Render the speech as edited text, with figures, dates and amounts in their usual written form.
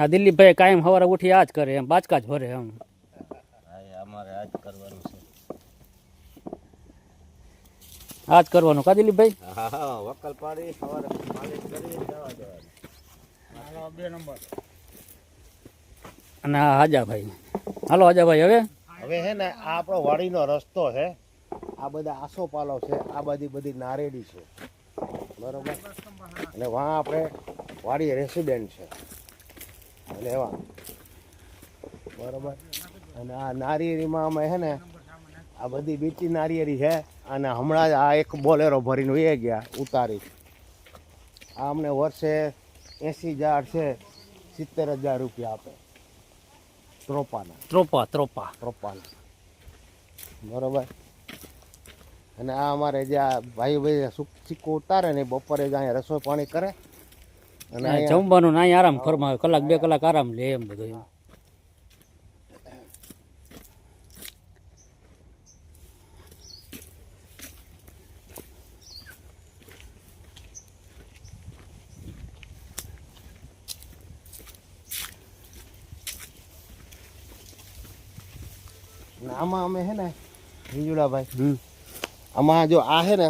આ દિલીપભાઈ કાયમ સવારે ઉઠી આ જ કરે એમ બાચકા જ ભરે એમ. અમારે આ જ કરવાનું છે. આ જ કરવાનું કા દિલીપભાઈ? હા વકલ પાડી સવારે માલિશ કરી જવા દેવાનું. 2 નંબર. અને આ હાજાભાઈ, હાલો હાજાભાઈ હવે હવે હે ને આ આપણો વાડીનો રસ્તો છે. આ બધા આસોપાલો છે, આ બધી નારેડી છે, બરોબર. અને વાં આપણે વાડી રેસિડેન્ટ છે એટલે એવા બરોબર. અને આ નારિયેરીમાં અમે હે ને આ બધી બીટી નારિયેરી છે. અને હમણાં જ આ એક બોલેરો ભરીને વહી ગયા ઉતારી. આ અમને વર્ષે 80,000 છે, 70,000 રૂપિયા આપે ત્રોપાના બરોબર. અને આ અમારે જે ભાઈ સિક્કો ઉતારે ને બપોરે જ અહીંયા રસોઈ પાણી કરે અને જમવાનું ના આરામ ફરમાવે, કલાક 2 કલાક આરામ લે એમ બધું. આમાં અમે હે ને હિંજુડાભાઈ, આમાં જો આ હે ને